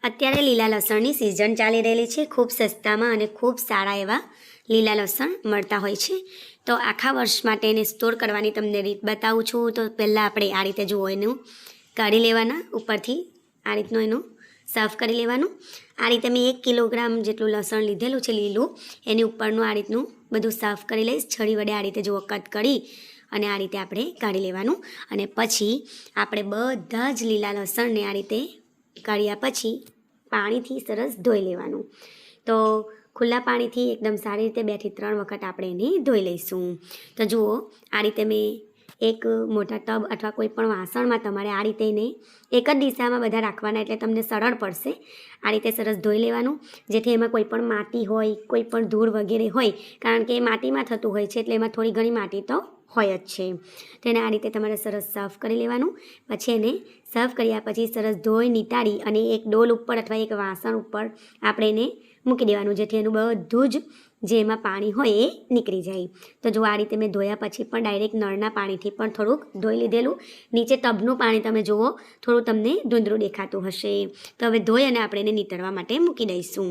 અત્યારે લીલા લસણની સિઝન ચાલી રહેલી છે. ખૂબ સસ્તામાં અને ખૂબ સારા એવા લીલા લસણ મળતા હોય છે. તો આખા વર્ષ માટે એને સ્ટોર કરવાની તમને રીત બતાવું છું. તો પહેલાં આપણે આ રીતે જુઓ, એનું કાઢી લેવાના, ઉપરથી આ રીતનું એનું સાફ કરી લેવાનું. આ રીતે મેં 1 કિલોગ્રામ જેટલું લસણ લીધેલું છે લીલું, એની ઉપરનું આ રીતનું બધું સાફ કરી લઈશ. છરી વડે આ રીતે જુઓ કટ કરી અને આ રીતે આપણે કાઢી લેવાનું. અને પછી આપણે બધા જ લીલા લસણને આ રીતે કાઢ્યા પછી પાણીથી સરસ ધોઈ લેવાનું. તો ખુલ્લા પાણીથી એકદમ સારી રીતે 2 થી 3 વખત આપણે એને ધોઈ લઈશું. તો જુઓ, આ રીતે મેં એક મોટા ટબ અથવા કોઈ પણ વાસણમાં તમારે આ રીતે એને એક જ દિશામાં બધા રાખવાના, એટલે તમને સરળ પડશે. આ રીતે સરસ ધોઈ લેવાનું, જેથી એમાં કોઈ પણ માટી હોય, કોઈ પણ ધૂળ વગેરે હોય, કારણ કે એ માટીમાં થતું હોય છે એટલે એમાં થોડી ઘણી માટી તો હોય જ છે. તો એને આ રીતે તમારે સરસ સાફ કરી લેવાનું. પછી એને સાફ કર્યા પછી સરસ ધોઈ નીતાળી અને એક ડોલ ઉપર અથવા એક વાસણ ઉપર આપણે એને મૂકી દેવાનું, જેથી એનું બધું જ જે એમાં પાણી હોય એ નીકળી જાય. તો જો આ રીતે મેં ધોયા પછી પણ ડાયરેક્ટ નળના પાણીથી પણ થોડુંક ધોઈ લીધેલું. નીચે ટબનું પાણી તમે જુઓ થોડું તમને ધૂંધળું દેખાતું હશે. તો હવે ધોઈ અને આપણે એને નીતરવા માટે મૂકી દઈશું.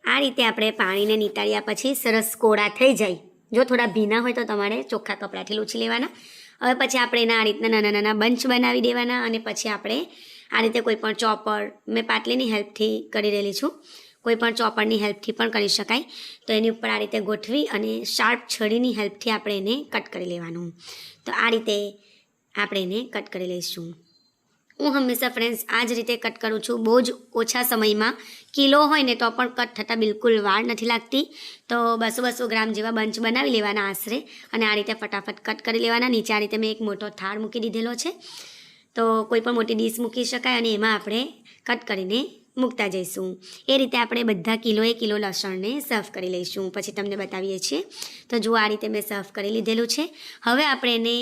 આ રીતે આપણે પાણીને નીતાળ્યા પછી સરસ કોરા થઈ જાય. જો થોડા ભીના હોય તો તમારે ચોખ્ખા કપડાથી લૂછી લેવાના. હવે પછી આપણે એના આ રીતના નાના નાના બંચ બનાવી દેવાના. અને પછી આપણે આ રીતે કોઈ પણ ચોપર, મેં પાટલીની હેલ્પથી કરી રહેલી છું, કોઈ પણ ચોપરની હેલ્પથી પણ કરી શકાય. તો એની ઉપર આ રીતે ગોઠવી અને શાર્પ છરીની હેલ્પથી આપણે એને કટ કરી લેવાનું. તો આ રીતે આપણે એને કટ કરી લઈશું. હું હંમેશા ફ્રેન્ડ્સ આ જ રીતે કટ કરું છું, બહુ જ ઓછા સમયમાં. કિલો હોય ને તો પણ કટ થતાં બિલકુલ વાર નથી લાગતી. તો 200-200 ગ્રામ જેવા બંચ બનાવી લેવાના આશરે, અને આ રીતે ફટાફટ કટ કરી લેવાના. નીચે આ રીતે મેં એક મોટો થાળ મૂકી દીધેલો છે, તો કોઈ પણ મોટી ડીશ મૂકી શકાય અને એમાં આપણે કટ કરીને મૂકતા જઈશું. એ રીતે આપણે બધા કિલો લસણને સર્વ કરી લઈશું. પછી તમને બતાવીએ છીએ. તો જુઓ, આ રીતે મેં સર્વ કરી લીધેલું છે. હવે આપણે એને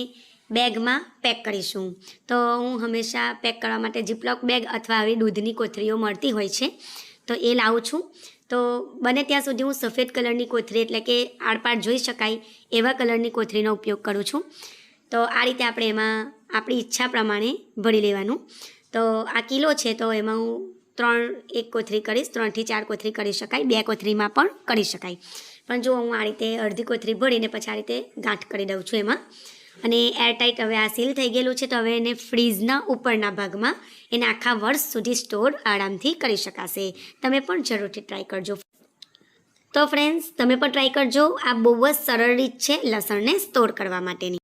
બેગમાં પેક કરીશું. તો હું હંમેશા પેક કરવા માટે જીપલોક બેગ અથવા આવી દૂધની કોથળીઓ મળતી હોય છે, તો એ લાવું છું. તો બને ત્યાં સુધી હું સફેદ કલરની કોથળી, એટલે કે આડપાડ જોઈ શકાય એવા કલરની કોથળીનો ઉપયોગ કરું છું. તો આ રીતે આપણે એમાં આપણી ઈચ્છા પ્રમાણે ભરી લેવાનું. તો આ કિલો છે તો એમાં હું એક કોથળી કરીશ, 3 થી 4 કોથળી કરી શકાય, 2 કોથળીમાં પણ કરી શકાય. પણ જો હું આ રીતે અડધી કોથળી ભરીને પછી આ રીતે ગાંઠ કરી દઉં છું એમાં. અને એરટાઈટ હવે આ સીલ થઈ ગયેલું છે. તો હવે એને ફ્રીઝના ઉપરના ભાગમાં એને આખા વર્ષ સુધી સ્ટોર આરામથી કરી શકાશે. તમે પણ જરૂરથી ટ્રાય કરજો. તો ફ્રેન્ડ્સ, તમે પણ ટ્રાય કરજો. આ બહુ જ સરળ રીત છે લસણને સ્ટોર કરવા માટેની.